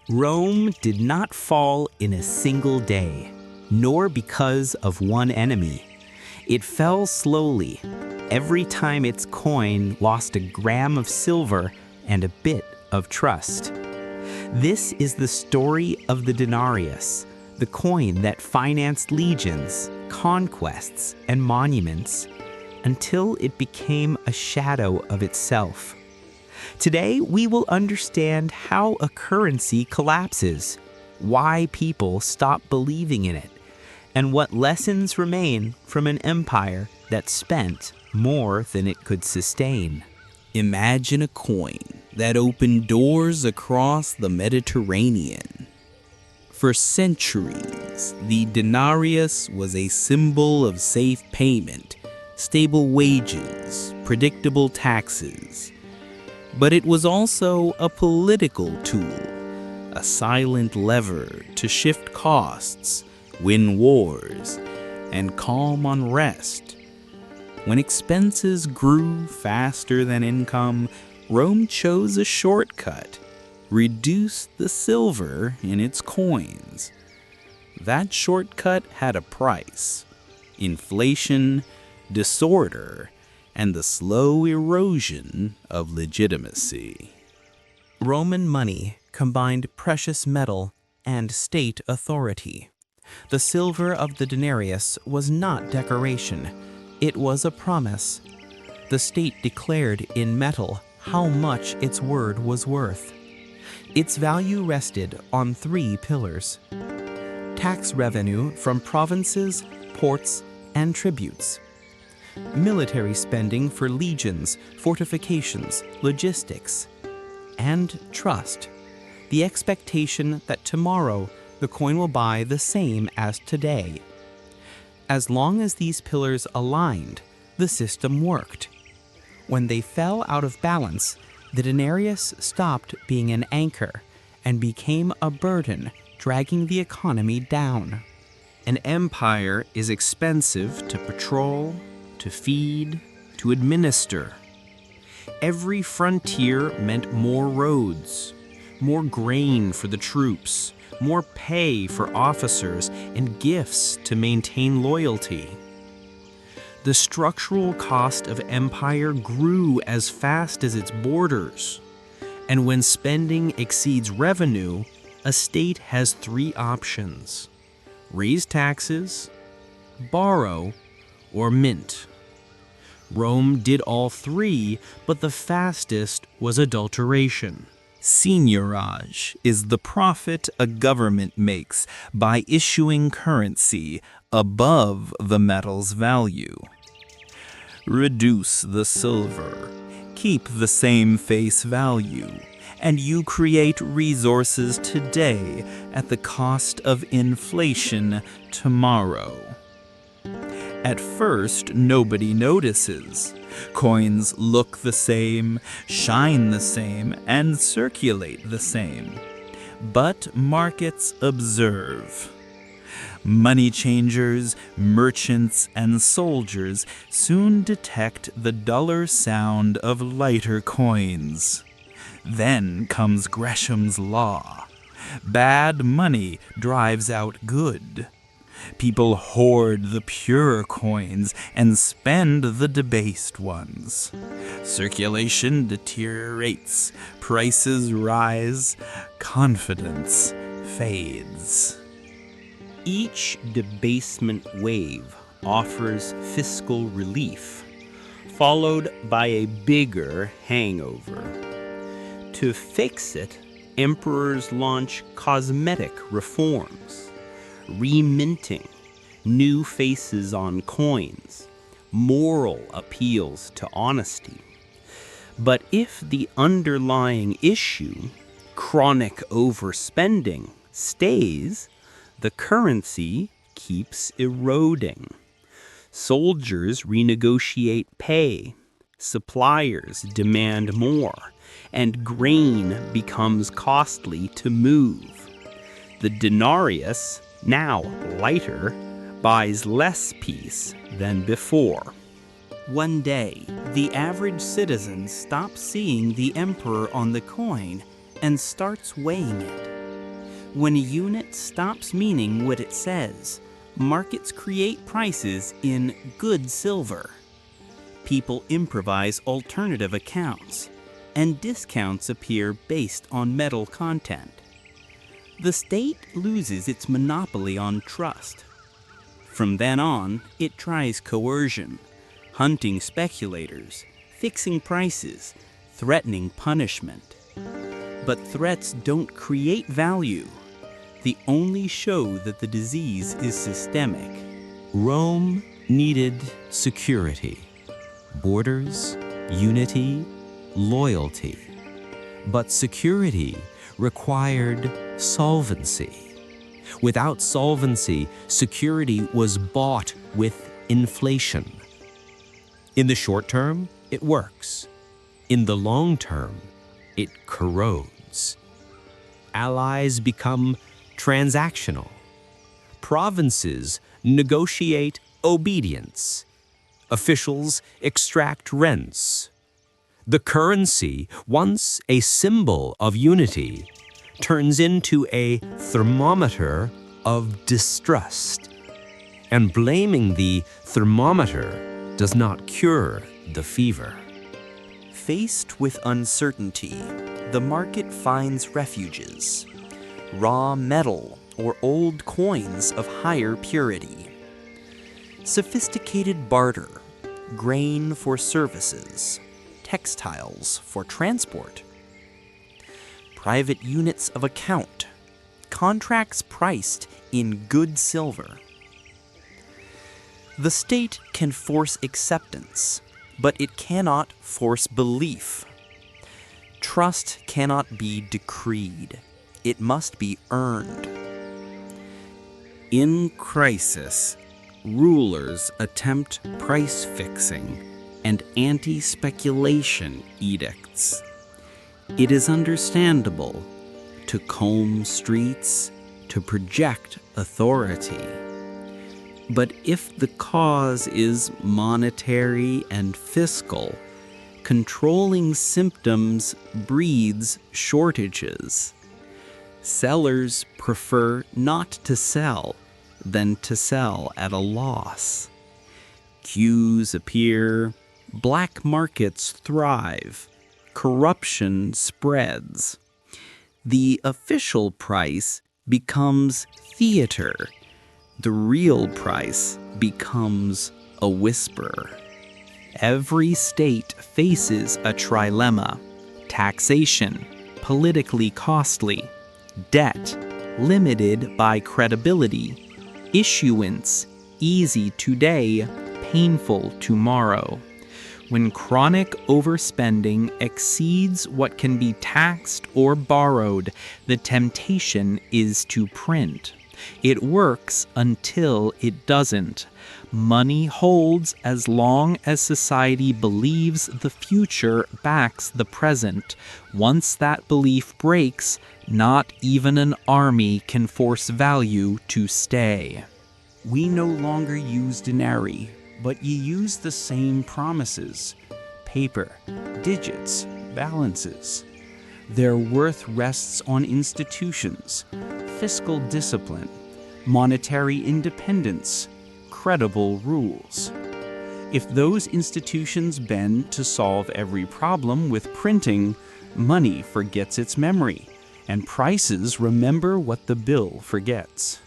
Rome did not fall in a single day, nor because of one enemy. It fell slowly, every time its coin lost a gram of silver and a bit of trust. This is the story of the denarius, the coin that financed legions, conquests, and monuments, until it became a shadow of itself. Today, we will understand how a currency collapses, why people stop believing in it, and what lessons remain from an empire that spent more than it could sustain. Imagine a coin that opened doors across the Mediterranean. For centuries, the denarius was a symbol of safe payment, stable wages, predictable taxes. But it was also a political tool, a silent lever to shift costs, win wars, and calm unrest. When expenses grew faster than income, Rome chose a shortcut: reduce the silver in its coins. That shortcut had a price: inflation, disorder, and the slow erosion of legitimacy. Roman money combined precious metal and state authority. The silver of the denarius was not decoration, it was a promise. The state declared in metal how much its word was worth. Its value rested on 3 pillars: tax revenue from provinces, ports, and tributes; military spending for legions, fortifications, logistics; and trust, the expectation that tomorrow the coin will buy the same as today. As long as these pillars aligned, the system worked. When they fell out of balance, the denarius stopped being an anchor and became a burden, dragging the economy down. An empire is expensive to patrol, to feed, to administer. Every frontier meant more roads, more grain for the troops, more pay for officers, and gifts to maintain loyalty. The structural cost of empire grew as fast as its borders, and when spending exceeds revenue, a state has 3 options: raise taxes, borrow, or mint. Rome did all 3, but the fastest was adulteration. Seigniorage is the profit a government makes by issuing currency above the metal's value. Reduce the silver, keep the same face value, and you create resources today at the cost of inflation tomorrow. At first, nobody notices. Coins look the same, shine the same, and circulate the same. But markets observe. Money changers, merchants, and soldiers soon detect the duller sound of lighter coins. Then comes Gresham's law. Bad money drives out good. People hoard the pure coins and spend the debased ones. Circulation deteriorates, prices rise, confidence fades. Each debasement wave offers fiscal relief, followed by a bigger hangover. To fix it, emperors launch cosmetic reforms, reminting, new faces on coins, moral appeals to honesty. But if the underlying issue, chronic overspending, stays, the currency keeps eroding. Soldiers renegotiate pay, suppliers demand more, and grain becomes costly to move. The denarius, now lighter, buys less peace than before. One day, the average citizen stops seeing the emperor on the coin and starts weighing it. When a unit stops meaning what it says, markets create prices in good silver. People improvise alternative accounts, and discounts appear based on metal content. The state loses its monopoly on trust. From then on, it tries coercion, hunting speculators, fixing prices, threatening punishment. But threats don't create value. They only show that the disease is systemic. Rome needed security, borders, unity, loyalty. But security required solvency. Without solvency, security was bought with inflation. In the short term, it works. In the long term, it corrodes. Allies become transactional. Provinces negotiate obedience. Officials extract rents. The currency, once a symbol of unity, turns into a thermometer of distrust. And blaming the thermometer does not cure the fever. Faced with uncertainty, the market finds refuges: raw metal or old coins of higher purity, sophisticated barter, grain for services, textiles for transport, private units of account, contracts priced in good silver. The state can force acceptance, but it cannot force belief. Trust cannot be decreed. It must be earned. In crisis, rulers attempt price fixing and anti-speculation edicts. It is understandable to comb streets, to project authority. But if the cause is monetary and fiscal, controlling symptoms breeds shortages. Sellers prefer not to sell than to sell at a loss. Queues appear, black markets thrive, corruption spreads. The official price becomes theater. The real price becomes a whisper. Every state faces a trilemma: taxation, politically costly; debt, limited by credibility; issuance, easy today, painful tomorrow. When chronic overspending exceeds what can be taxed or borrowed, the temptation is to print. It works until it doesn't. Money holds as long as society believes the future backs the present. Once that belief breaks, not even an army can force value to stay. We no longer use denarii, but ye use the same promises: paper, digits, balances. Their worth rests on institutions, fiscal discipline, monetary independence, credible rules. If those institutions bend to solve every problem with printing, money forgets its memory, and prices remember what the bill forgets.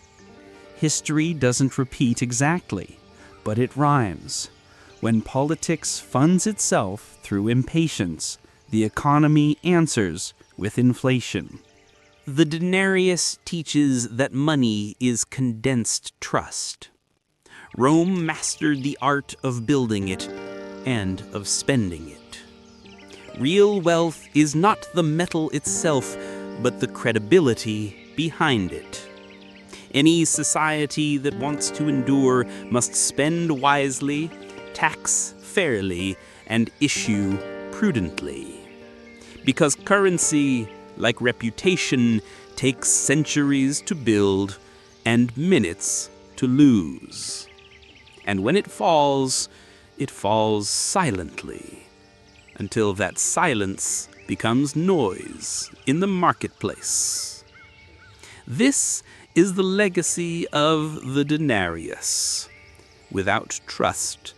History doesn't repeat exactly, but it rhymes. When politics funds itself through impatience, the economy answers with inflation. The Denarius teaches that money is condensed trust. Rome mastered the art of building it and of spending it. Real wealth is not the metal itself, but the credibility behind it. Any society that wants to endure must spend wisely, tax fairly, and issue prudently. Because currency, like reputation, takes centuries to build and minutes to lose. And when it falls silently, until that silence becomes noise in the marketplace. This is the legacy of the denarius. Without trust,